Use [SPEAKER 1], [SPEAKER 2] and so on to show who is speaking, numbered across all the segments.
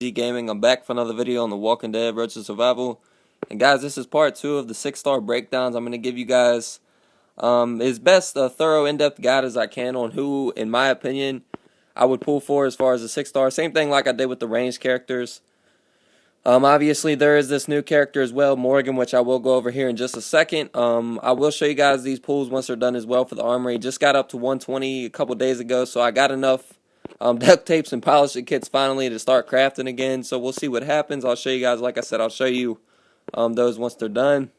[SPEAKER 1] Gaming. I'm back for another video on The Walking Dead Road to Survival. And guys, this is part 2 of the 6-star breakdowns. I'm going to give you guys as best a thorough in-depth guide as I can on who, in my opinion, I would pull for as far as a 6-star. Same thing like I did with the ranged characters. Obviously, there is this new character as well, Morgan, which I will go over here in just a second. I will show you guys these pulls once they're done as well for the armory. Just got up to 120 a couple days ago, so I got enough duct tapes and polishing kits finally to start crafting again. So we'll see what happens. I'll show you guys, like I said, I'll show you those once they're done.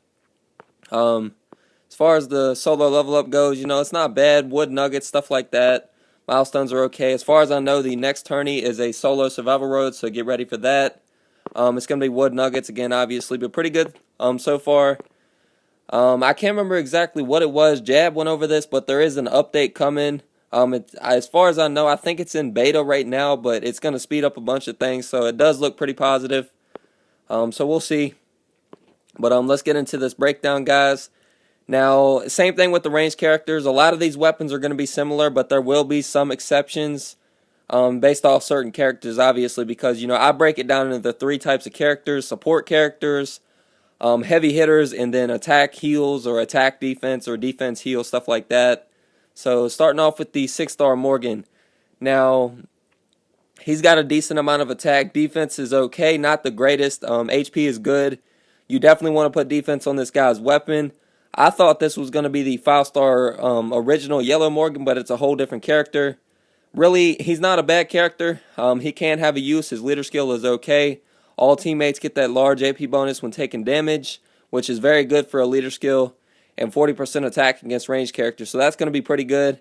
[SPEAKER 1] As far as the solo level up goes, it's not bad. Wood nuggets, stuff like that. Milestones are okay. As far as I know, the next tourney is a solo survival road, so get ready for that. It's going to be wood nuggets again, obviously, but pretty good so far. I can't remember exactly what it was. Jab went over this, but there is an update coming. As far as I know, I think it's in beta right now, but it's going to speed up a bunch of things, so it does look pretty positive. So we'll see. But let's get into this breakdown, guys. Now, same thing with the ranged characters. A lot of these weapons are going to be similar, but there will be some exceptions. Based off certain characters, obviously, because, I break it down into the 3 types of characters: support characters, heavy hitters, and then attack heals or attack defense or defense heal, stuff like that. So, starting off with the 6-star Morgan. Now, he's got a decent amount of attack. Defense is okay, not the greatest. HP is good. You definitely want to put defense on this guy's weapon. I thought this was going to be the 5-star original Yellow Morgan, but it's a whole different character. Really, he's not a bad character. He can have a use. His leader skill is okay. All teammates get that large AP bonus when taking damage, which is very good for a leader skill, and 40% attack against ranged characters. So that's going to be pretty good.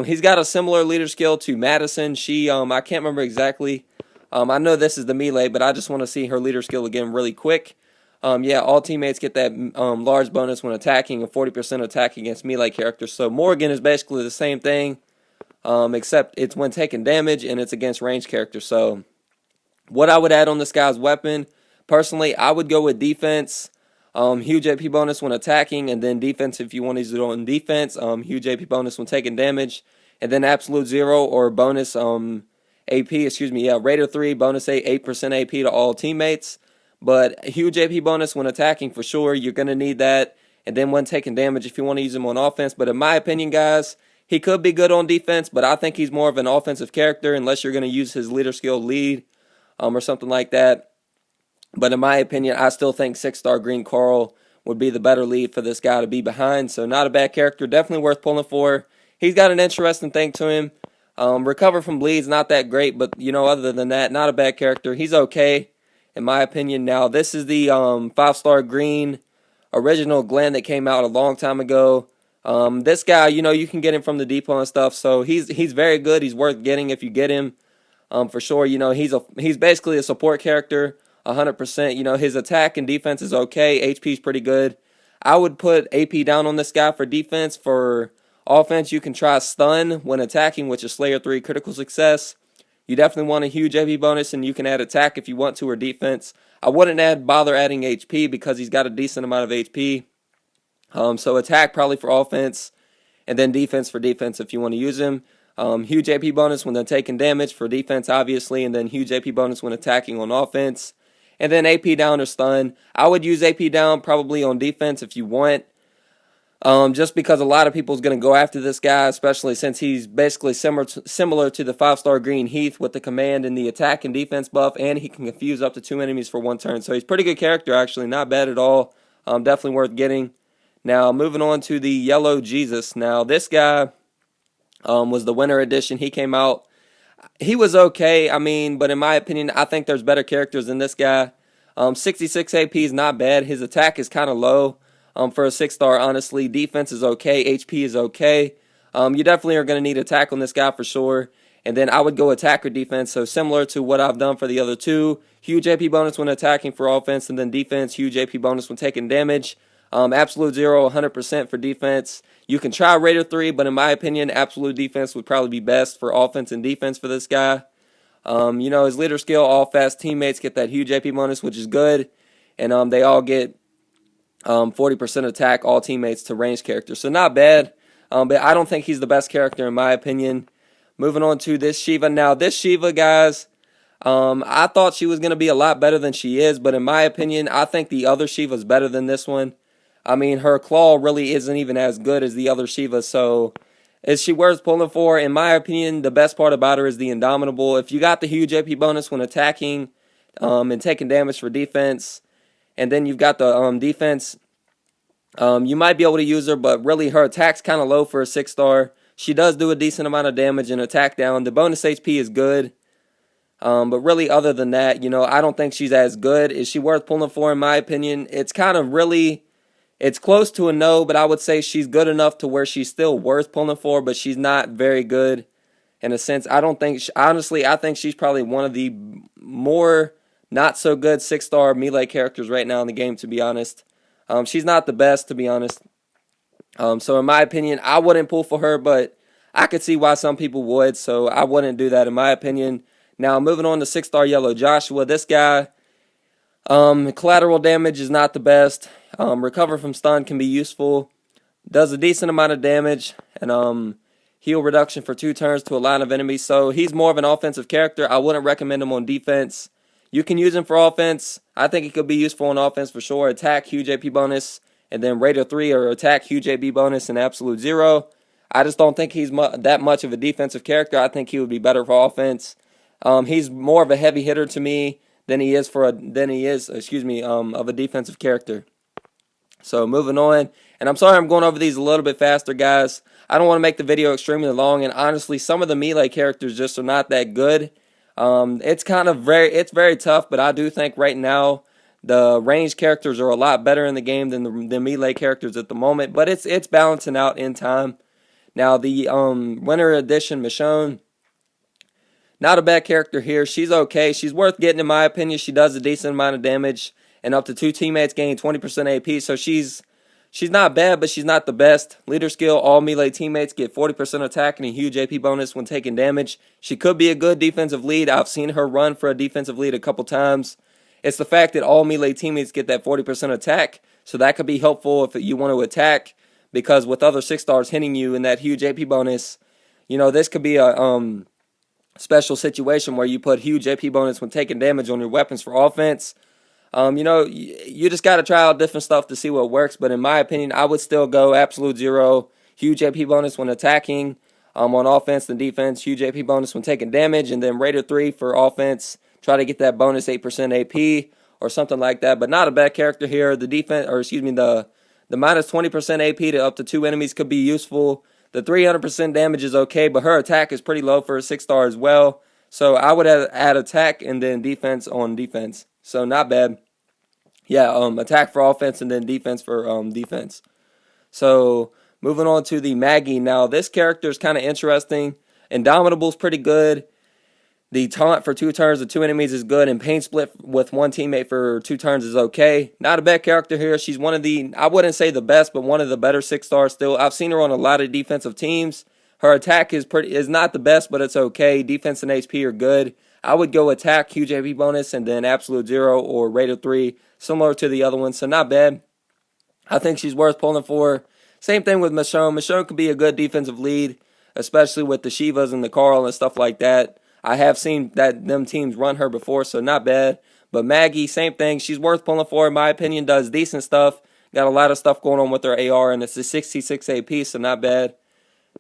[SPEAKER 1] He's got a similar leader skill to Madison. I can't remember exactly. I know this is the melee, but I just want to see her leader skill again really quick. Yeah, all teammates get that large bonus when attacking and 40% attack against melee characters. So Morgan is basically the same thing. Except it's when taking damage and it's against ranged characters. So what I would add on this guy's weapon, personally, I would go with defense. Huge AP bonus when attacking, and then defense if you want to use it on defense. Huge AP bonus when taking damage, and then absolute 0 or bonus AP. Raider 3 bonus 8% AP to all teammates. But huge AP bonus when attacking for sure. You're gonna need that, and then when taking damage if you want to use him on offense. But in my opinion, guys, he could be good on defense, but I think he's more of an offensive character unless you're going to use his leader skill lead or something like that. But in my opinion, I still think 6-star Green Coral would be the better lead for this guy to be behind. So not a bad character, definitely worth pulling for. He's got an interesting thing to him. Recover from bleeds, not that great, but other than that, not a bad character. He's okay, in my opinion. Now, this is the 5-star Green original Glenn that came out a long time ago. This guy, you can get him from the depot and stuff, so he's very good. He's worth getting if you get him, for sure. He's basically a support character, 100%. His attack and defense is okay. HP is pretty good. I would put AP down on this guy for defense. For offense, you can try stun when attacking, which is Slayer 3 critical success. You definitely want a huge AP bonus, and you can add attack if you want to, or defense. I wouldn't bother adding HP because he's got a decent amount of HP. So attack probably for offense, and then defense for defense if you want to use him. Huge AP bonus when they're taking damage for defense, obviously, and then huge AP bonus when attacking on offense. And then AP down or stun. I would use AP down probably on defense if you want. Just because a lot of people's going to go after this guy, especially since he's basically similar to the 5-star Green Heath with the command and the attack and defense buff, and he can confuse up to 2 enemies for 1 turn. So he's a pretty good character, actually. Not bad at all. Definitely worth getting. Now, moving on to the Yellow Jesus. Now, this guy was the winter edition. He came out. He was okay, but in my opinion, I think there's better characters than this guy. 66 AP is not bad. His attack is kind of low for a 6-star, honestly. Defense is okay. HP is okay. You definitely are going to need attack on this guy for sure. And then I would go attack or defense, so similar to what I've done for the other 2. Huge AP bonus when attacking for offense, and then defense, huge AP bonus when taking damage. Absolute 0, 100% for defense. You can try Raider 3, but in my opinion, absolute defense would probably be best for offense and defense for this guy. His leader skill, all fast teammates get that huge AP bonus, which is good. And they all get 40% attack, all teammates to ranged characters. So not bad, but I don't think he's the best character in my opinion. Moving on to this Shiva. Now, this Shiva, guys, I thought she was going to be a lot better than she is, but in my opinion, I think the other Shiva's better than this one. I mean, her claw really isn't even as good as the other Shiva, so is she worth pulling for? In my opinion, the best part about her is the Indomitable. If you got the huge AP bonus when attacking and taking damage for defense, and then you've got the defense, you might be able to use her, but really her attack's kind of low for a 6-star. She does do a decent amount of damage and attack down. The bonus HP is good. But really, other than that, I don't think she's as good. Is she worth pulling for? In my opinion, it's kind of really, it's close to a no, but I would say she's good enough to where she's still worth pulling for, but she's not very good in a sense. I don't think, honestly, I think she's probably one of the more not so good 6-star melee characters right now in the game, to be honest. She's not the best, to be honest. So in my opinion, I wouldn't pull for her, but I could see why some people would, so I wouldn't do that in my opinion. Now, moving on to 6-star Yellow Joshua. This guy, collateral damage is not the best. Recover from stun can be useful. Does a decent amount of damage. And heal reduction for 2 turns to a line of enemies. So he's more of an offensive character. I wouldn't recommend him on defense. You can use him for offense. I think he could be useful on offense for sure. Attack, huge AP bonus. And then Raider 3 or attack, huge AP bonus, and absolute 0. I just don't think he's that much of a defensive character. I think he would be better for offense. He's more of a heavy hitter to me than he is of a defensive character. So moving on, and I'm sorry I'm going over these a little bit faster, guys. I don't want to make the video extremely long, and honestly, some of the melee characters just are not that good. It's very tough, but I do think right now the ranged characters are a lot better in the game than the melee characters at the moment. But it's balancing out in time. Now the Winter Edition Michonne. Not a bad character here. She's okay. She's worth getting in my opinion. She does a decent amount of damage, and up to 2 teammates gain 20% AP. So she's not bad, but she's not the best. Leader skill, all melee teammates get 40% attack and a huge AP bonus when taking damage. She could be a good defensive lead. I've seen her run for a defensive lead a couple times. It's the fact that all melee teammates get that 40% attack, so that could be helpful if you want to attack, because with other 6-stars hitting you in that huge AP bonus, this could be a special situation where you put huge AP bonus when taking damage on your weapons for offense. You just got to try out different stuff to see what works. But in my opinion, I would still go absolute 0, huge AP bonus when attacking on offense and defense, huge AP bonus when taking damage, and then Raider 3 for offense. Try to get that bonus 8% AP or something like that. But not a bad character here. The defense, the minus 20% AP to up to 2 enemies could be useful. The 300% damage is okay, but her attack is pretty low for a 6-star as well. So I would add attack and then defense on defense. So not bad. Yeah, attack for offense and then defense for defense. So moving on to the Maggie. Now this character is kind of interesting. Indomitable is pretty good. The taunt for 2 turns to 2 enemies is good, and pain split with 1 teammate for 2 turns is okay. Not a bad character here. She's one of the, I wouldn't say the best, but one of the better 6-stars still. I've seen her on a lot of defensive teams. Her attack is not the best, but it's okay. Defense and HP are good. I would go attack, huge AP bonus, and then absolute 0 or Raider 3, similar to the other ones, so not bad. I think she's worth pulling for. Same thing with Michonne. Michonne could be a good defensive lead, especially with the Shivas and the Carl and stuff like that. I have seen them teams run her before, so not bad. But Maggie, same thing. She's worth pulling for, in my opinion. Does decent stuff. Got a lot of stuff going on with her AR, and it's a 66 AP, so not bad.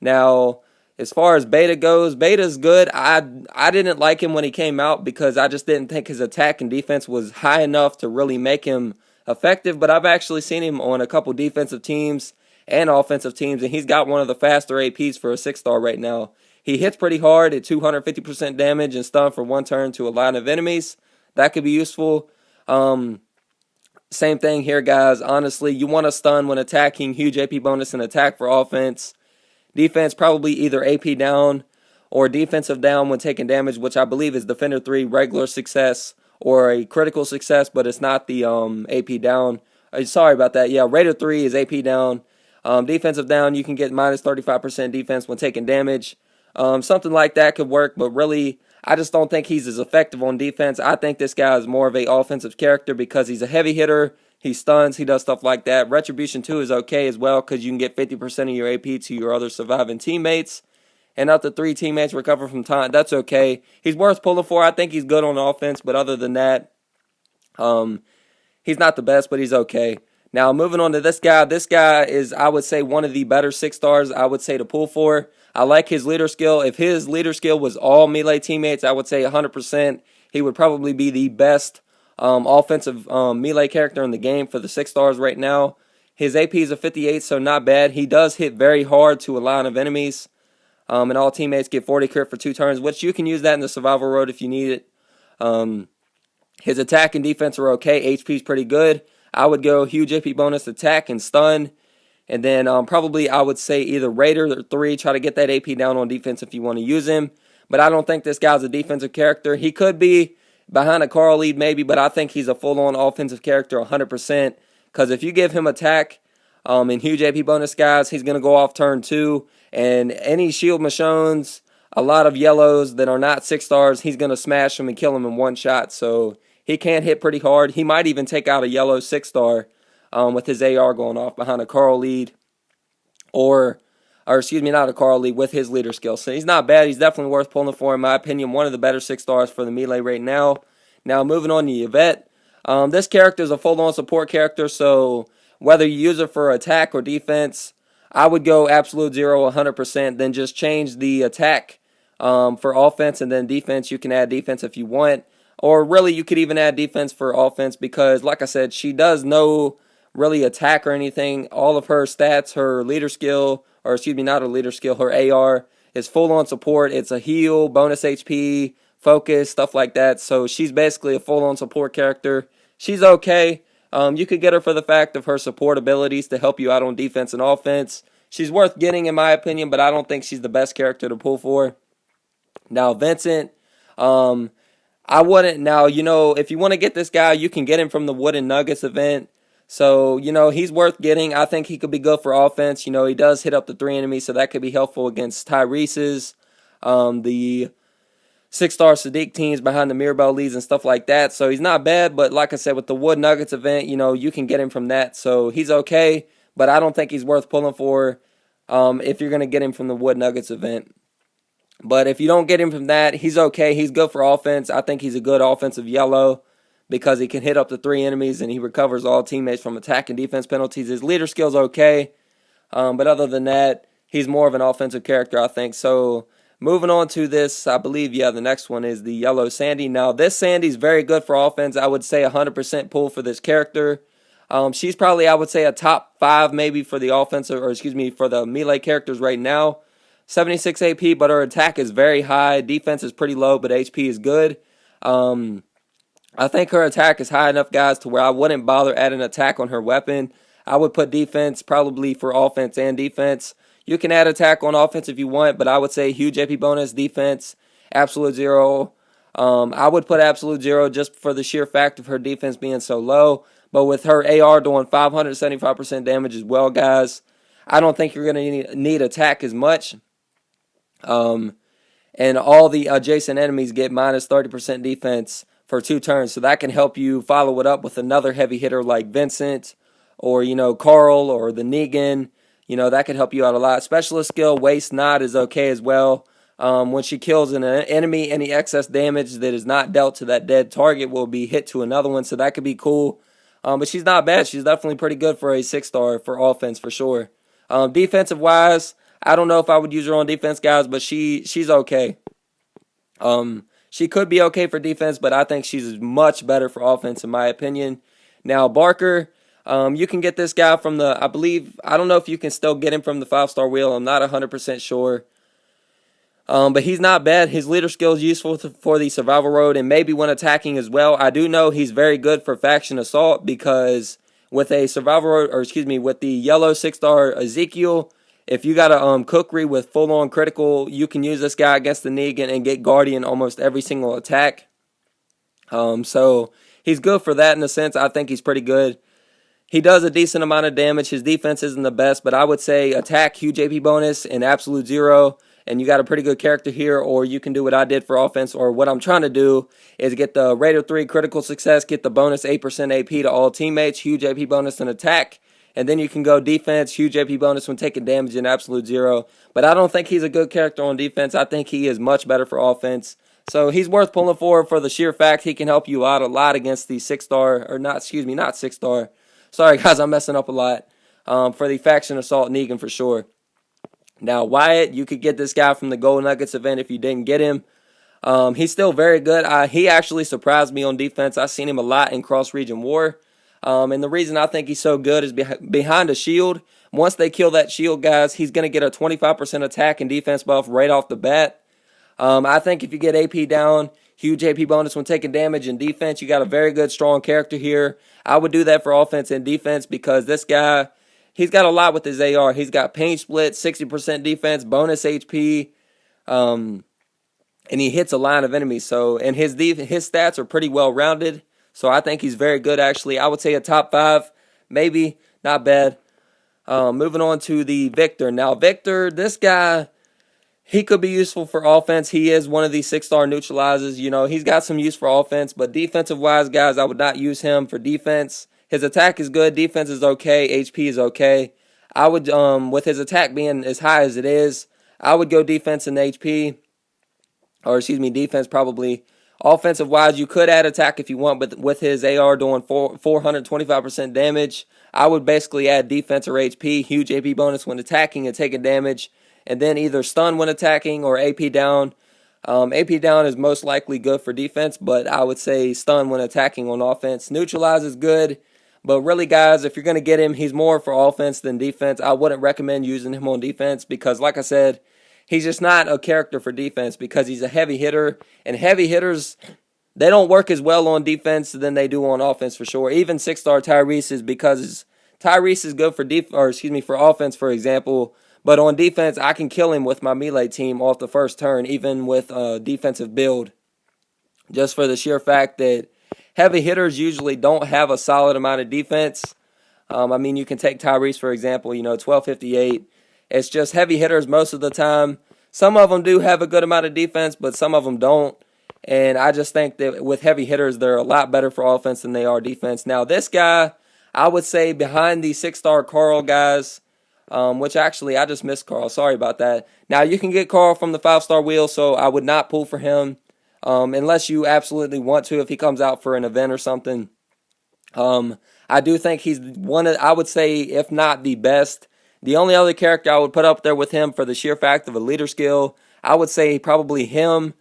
[SPEAKER 1] Now, as far as Beta goes, Beta's good. I didn't like him when he came out because I just didn't think his attack and defense was high enough to really make him effective. But I've actually seen him on a couple defensive teams and offensive teams, and he's got one of the faster APs for a 6-star right now. He hits pretty hard at 250% damage and stun for 1 turn to a line of enemies. That could be useful. Same thing here, guys. Honestly, you want to stun when attacking, huge AP bonus and attack for offense. Defense, probably either AP down or defensive down when taking damage, which I believe is Defender 3 regular success or a critical success, but it's not the AP down. Sorry about that. Yeah, Raider 3 is AP down. Defensive down, you can get minus 35% defense when taking damage. Something like that could work, but really, I just don't think he's as effective on defense. I think this guy is more of an offensive character because he's a heavy hitter. He stuns. He does stuff like that. Retribution 2 is okay as well because you can get 50% of your AP to your other surviving teammates. and up to 3 teammates recover from time. That's okay. He's worth pulling for. I think he's good on offense, but other than that, um, he's not the best, but he's okay. Now, moving on to this guy. This guy is, I would say, one of the better 6 stars, I would say, to pull for. I like his leader skill. If his leader skill was all melee teammates, I would say 100%. He would probably be the best offensive melee character in the game for the 6 stars right now. His AP is a 58, so not bad. He does hit very hard to a line of enemies. And all teammates get 40 crit for 2 turns, which you can use that in the survival road if you need it. His attack and defense are okay. HP is pretty good. I would go huge AP bonus, attack, and stun. And then probably I would say either Raider or 3. Try to get that AP down on defense if you want to use him. But I don't think this guy's a defensive character. He could be behind a Carl lead maybe, but I think he's a full-on offensive character 100%. Because if you give him attack and huge AP bonus, guys, he's going to go off turn 2. And any shield Michonnes, a lot of yellows that are not 6 stars, he's going to smash them and kill them in one shot. So he can hit pretty hard. He might even take out a yellow 6 star with his AR going off behind a Carl lead. Or excuse me, not a Carl lead, with his leader skill. So he's not bad. He's definitely worth pulling for, in my opinion. One of the better 6 stars for the melee right now. Now, moving on to Yvette. This character is a full-on support character, so whether you use it for attack or defense, I would go absolute 0 100%, then just change the attack for offense, and then defense, you can add defense if you want. Or really, you could even add defense for offense because, like I said, she does no really attack or anything. All of her stats, her leader skill, or excuse me, not her leader skill, her AR is full-on support. It's a heal, bonus HP, focus, stuff like that. So she's basically a full-on support character. She's okay. You could get her for the fact of her support abilities to help you out on defense and offense. She's worth getting, in my opinion, but I don't think she's the best character to pull for. Now, Vincent, I wouldn't. Now, if you want to get this guy, you can get him from the Wooden Nuggets event. So, he's worth getting. I think he could be good for offense. He does hit up the 3 enemies, so that could be helpful against Tyrese's, the 6-star Sadiq teams behind the Mirabelle leads and stuff like that. So he's not bad, but like I said, with the Wood Nuggets event, you can get him from that. So he's okay, but I don't think he's worth pulling for if you're going to get him from the Wood Nuggets event. But if you don't get him from that, he's okay. He's good for offense. I think he's a good offensive yellow because he can hit up to 3 enemies and he recovers all teammates from attack and defense penalties. His leader skill's okay, but other than that, he's more of an offensive character, I think. So moving on to this, I believe, the next one is the yellow Sandy. Now, this Sandy's very good for offense. I would say 100% pull for this character. She's probably, I would say, a top 5 maybe for the offensive, or excuse me, for the melee characters right now. 76 AP, but her attack is very high. Defense is pretty low, but HP is good. I think her attack is high enough, guys, to where I wouldn't bother adding attack on her weapon. I would put defense probably for offense and defense. You can add attack on offense if you want, but I would say huge AP bonus, defense, absolute 0. I would put absolute 0 just for the sheer fact of her defense being so low. But with her AR doing 575% damage as well, guys, I don't think you're going to need attack as much. And all the adjacent enemies get minus 30% defense for 2 turns. So that can help you follow it up with another heavy hitter like Vincent or, Carl or the Negan. That could help you out a lot. Specialist skill, Waste Not, is okay as well. When she kills an enemy, any excess damage that is not dealt to that dead target will be hit to another one. So that could be cool. But she's not bad. She's definitely pretty good for a 6-star for offense for sure. Defensive-wise, I don't know if I would use her on defense, guys, but she's okay. She could be okay for defense, but I think she's much better for offense in my opinion. Now, Barker, you can get this guy from the, I don't know if you can still get him from the 5-star wheel. I'm not 100% sure. But he's not bad. His leader skill is useful for the survival road and maybe when attacking as well. I do know he's very good for faction assault because with a survival road, or excuse me, with the yellow 6-star Ezekiel, if you got a cookery with full-on critical, you can use this guy against the Negan and get Guardian almost every single attack. So he's good for that in a sense. I think he's pretty good. He does a decent amount of damage. His defense isn't the best, but I would say attack, huge AP bonus, and absolute 0. And you got a pretty good character here, or you can do what I did for offense, or what I'm trying to do is get the Raider 3 critical success, get the bonus 8% AP to all teammates, huge AP bonus and attack, And then you can go defense, huge AP bonus when taking damage, and absolute zero. But I don't think he's a good character on defense. I think he is much better for offense. So he's worth pulling for the sheer fact he can help you out a lot against the 6-star, or not, excuse me, not 6-star. Sorry, guys, I'm messing up a lot. For the Faction Assault Negan for sure. Now, Wyatt, you could get this guy from the Gold Nuggets event if you didn't get him. He's still very good. He actually surprised me on defense. I've seen him a lot in cross-region war. And the reason I think he's so good is behind a shield. Once they kill that shield, guys, he's going to get a 25% attack and defense buff right off the bat. I think if you get AP down, huge AP bonus when taking damage and defense, you got a very good, strong character here. I would do that for offense and defense because this guy, he's got a lot with his AR. He's got pain split, 60% defense, bonus HP, and he hits a line of enemies. So, and his stats are pretty well rounded. So I think he's very good, actually. I would say a top 5, maybe, not bad. Moving on to the Victor. Now, Victor, this guy, he could be useful for offense. He is one of these 6-star neutralizers. You know, he's got some use for offense, but defensive-wise, guys, I would not use him for defense. His attack is good. Defense is okay. HP is okay. I would, with his attack being as high as it is, I would go defense and HP. Or, excuse me, defense probably. Offensive-wise, you could add attack if you want, but with his AR doing 425% damage, I would basically add defense or HP, huge AP bonus when attacking and taking damage, and then either stun when attacking or AP down. AP down is most likely good for defense, but I would say stun when attacking on offense. Neutralize is good, but really, guys, if you're going to get him, he's more for offense than defense. I wouldn't recommend using him on defense because, like I said, he's just not a character for defense because he's a heavy hitter, and heavy hitters, they don't work as well on defense than they do on offense for sure. Even 6-star Tyrese is because Tyrese is good for offense, for example, but on defense, I can kill him with my melee team off the first turn, even with a defensive build, just for the sheer fact that heavy hitters usually don't have a solid amount of defense. I mean, you can take Tyrese, for example, 1258. It's just heavy hitters most of the time. Some of them do have a good amount of defense, but some of them don't. And I just think that with heavy hitters, they're a lot better for offense than they are defense. Now, this guy, I would say behind the 6-star Carl guys, which actually I just missed Carl. Sorry about that. Now, you can get Carl from the 5-star wheel, so I would not pull for him unless you absolutely want to if he comes out for an event or something. I do think he's I would say, if not the best. The only other character I would put up there with him for the sheer fact of a leader skill, I would say probably him.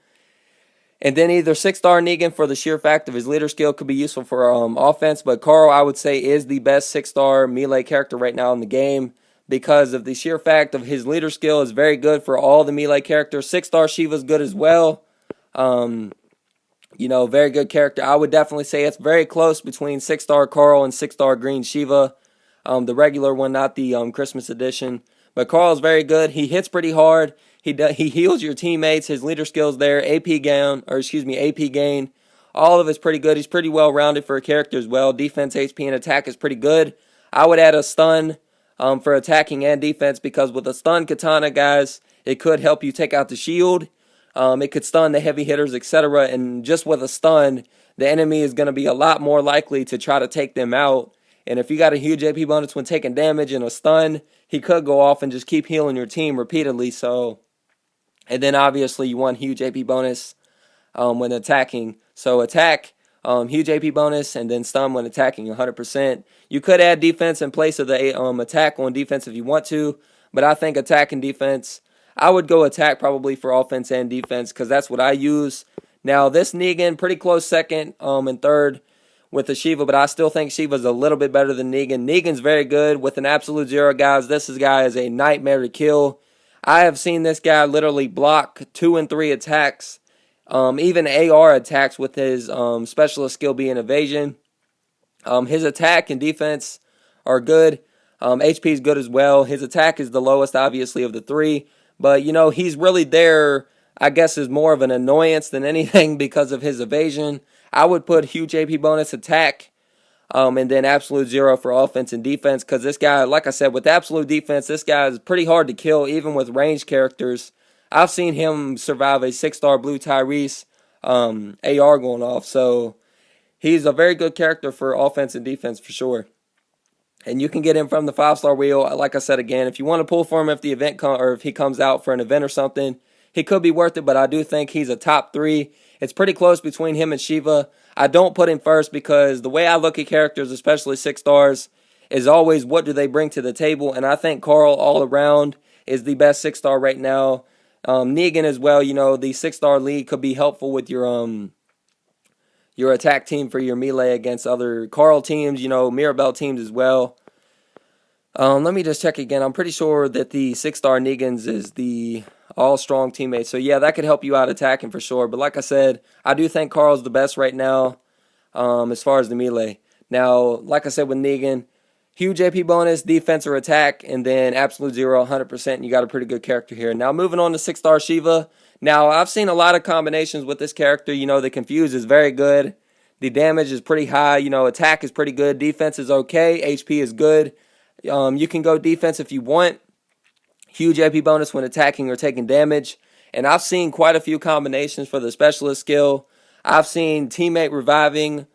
[SPEAKER 1] And then either 6-star Negan for the sheer fact of his leader skill could be useful for offense. But Carl, I would say, is the best 6-star melee character right now in the game because of the sheer fact of his leader skill is very good for all the melee characters. 6-star Shiva's good as well. Very good character. I would definitely say it's very close between 6-star Carl and 6-star Green Shiva. The regular one, not the Christmas edition. But Carl's very good. He hits pretty hard. He heals your teammates. His leader skills there. AP gain. All of it's pretty good. He's pretty well rounded for a character as well. Defense, HP, and attack is pretty good. I would add a stun for attacking and defense because with a stun katana, guys, it could help you take out the shield. It could stun the heavy hitters, etc. And just with a stun, the enemy is going to be a lot more likely to try to take them out. And if you got a huge AP bonus when taking damage and a stun, he could go off and just keep healing your team repeatedly. And then obviously you want huge AP bonus when attacking. So attack, huge AP bonus, and then stun when attacking 100%. You could add defense in place of the attack on defense if you want to, but I think attack and defense, I would go attack probably for offense and defense because that's what I use. Now this Negan, pretty close second and third with the Shiva, but I still think Shiva's a little bit better than Negan. Negan's very good with an absolute zero, guys. This guy is a nightmare to kill. I have seen this guy literally block 2 and 3 attacks, even AR attacks with his specialist skill being evasion. His attack and defense are good. HP is good as well. His attack is the lowest, obviously, of the 3. But, he's really there, I guess, is more of an annoyance than anything because of his evasion. I would put huge AP bonus attack and then absolute zero for offense and defense because this guy, like I said, with absolute defense, this guy is pretty hard to kill even with ranged characters. I've seen him survive a 6-star blue Tyrese AR going off. So he's a very good character for offense and defense for sure. And you can get him from the 5-star wheel. Like I said again, if you want to pull for him if the event or if he comes out for an event or something, he could be worth it. But I do think he's a top 3. It's pretty close between him and Shiva. I don't put him first because the way I look at characters, especially 6 stars, is always what do they bring to the table. And I think Carl all around is the best 6-star right now. Negan as well. You know, the 6-star lead could be helpful with your attack team for your melee against other Carl teams, you know, Mirabelle teams as well. Let me just check again. I'm pretty sure that the 6-star Negans is the all-strong teammate. So, yeah, that could help you out attacking for sure. But like I said, I do think Carl's the best right now as far as the melee. Now, like I said with Negan, huge AP bonus, defense or attack, and then absolute 0, 100%. You got a pretty good character here. Now, moving on to 6-star Shiva. Now, I've seen a lot of combinations with this character. You know, the Confuse is very good. The damage is pretty high. You know, attack is pretty good. Defense is okay. HP is good. You can go defense if you want. Huge AP bonus when attacking or taking damage. And I've seen quite a few combinations for the specialist skill. I've seen teammate reviving,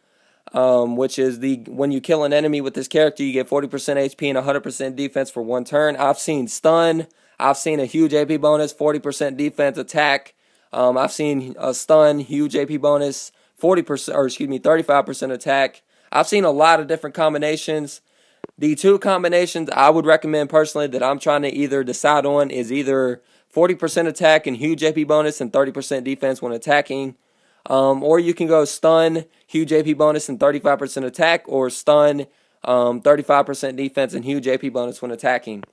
[SPEAKER 1] which is when you kill an enemy with this character, you get 40% HP and 100% defense for 1 turn. I've seen stun. I've seen a huge AP bonus, 40% defense attack. I've seen a stun, huge AP bonus, 35% attack. I've seen a lot of different combinations. The 2 combinations I would recommend personally that I'm trying to either decide on is either 40% attack and huge AP bonus and 30% defense when attacking. Or you can go stun, huge AP bonus and 35% attack, or stun, 35% defense and huge AP bonus when attacking.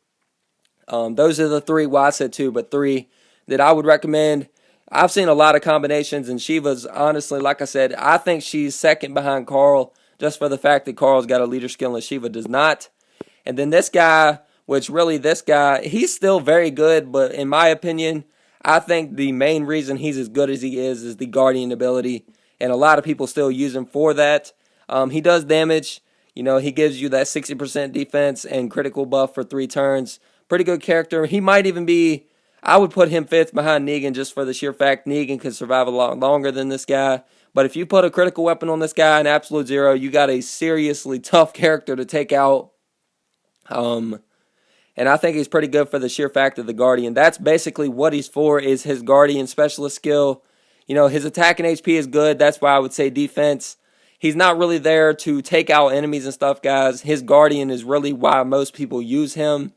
[SPEAKER 1] Those are the 3, well I said 2, but 3 that I would recommend. I've seen a lot of combinations, and Shiva's honestly, like I said, I think she's second behind Carl, just for the fact that Carl's got a leader skill and Shiva does not. And then this guy, he's still very good, but in my opinion, I think the main reason he's as good as he is the Guardian ability, and a lot of people still use him for that. He does damage. You know, he gives you that 60% defense and critical buff for 3 turns. Pretty good character. He might even be, I would put him 5th behind Negan just for the sheer fact Negan can survive a lot longer than this guy. But if you put a critical weapon on this guy in absolute 0, you got a seriously tough character to take out. And I think he's pretty good for the sheer fact of the Guardian. That's basically what he's for, is his Guardian specialist skill. You know, his attack and HP is good. That's why I would say defense. He's not really there to take out enemies and stuff, guys. His Guardian is really why most people use him.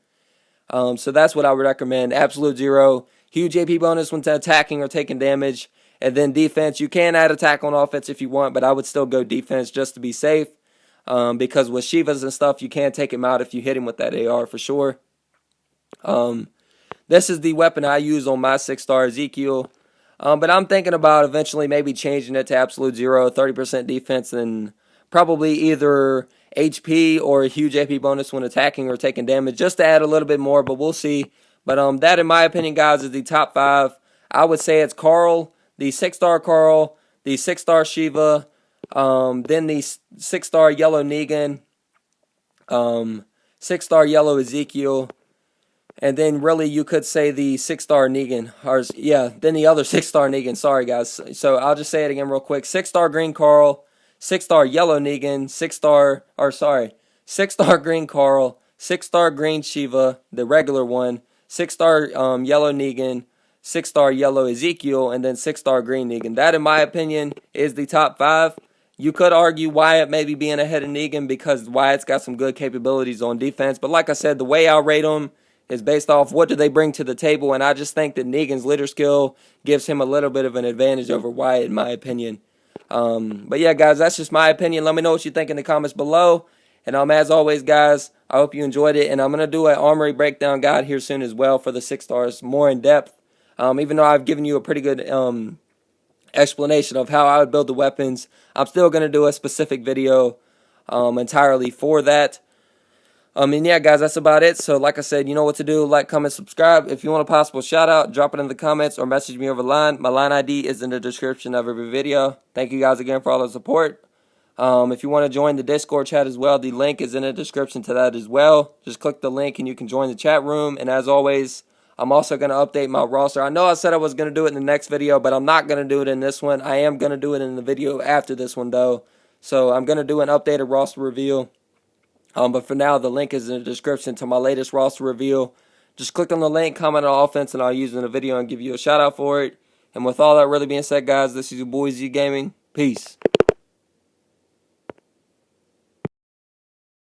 [SPEAKER 1] So that's what I would recommend. Absolute 0. Huge AP bonus when attacking or taking damage. And then defense. You can add attack on offense if you want, but I would still go defense just to be safe. Because with Shivas and stuff, you can take him out if you hit him with that AR for sure. This is the weapon I use on my 6-star Ezekiel. But I'm thinking about eventually maybe changing it to absolute 0, 30% defense, and probably either HP or a huge AP bonus when attacking or taking damage, just to add a little bit more, but we'll see. But that, in my opinion, guys, is the top 5. I would say it's Carl, the 6-star Carl, the 6-star Shiva, then the 6-star yellow Negan, 6-star yellow Ezekiel, and then really you could say the 6-star Negan. Then the other 6-star Negan. Sorry, guys. So I'll just say it again real quick. 6-star green Carl, 6-star yellow Negan, 6-star green Carl, 6-star green Shiva, the regular one, 6-star yellow Negan, 6-star yellow Ezekiel, and then 6-star green Negan. That, in my opinion, is the top 5. You could argue Wyatt maybe being ahead of Negan because Wyatt's got some good capabilities on defense. But like I said, the way I rate him is based off what do they bring to the table, and I just think that Negan's leader skill gives him a little bit of an advantage over Wyatt, in my opinion. But yeah, guys, that's just my opinion. Let me know what you think in the comments below. And as always, guys, I hope you enjoyed it. And I'm going to do an armory breakdown guide here soon as well for the 6 stars, more in depth. Even though I've given you a pretty good explanation of how I would build the weapons, I'm still going to do a specific video entirely for that. And yeah, guys, that's about it. So like I said, you know what to do. Like, comment, subscribe. If you want a possible shout out, drop it in the comments or message me over line. My line ID is in the description of every video. Thank you guys again for all the support. If you want to join the Discord chat as well, the link is in the description to that as well. Just click the link and you can join the chat room. And as always, I'm also going to update my roster. I know I said I was going to do it in the next video, but I'm not going to do it in this one. I am going to do it in the video after this one, though. So I'm going to do an updated roster reveal. But for now, the link is in the description to my latest roster reveal. Just click on the link, comment on offense, and I'll use it in the video and give you a shout out for it. And with all that really being said, guys, this is your boy Z Gaming. Peace.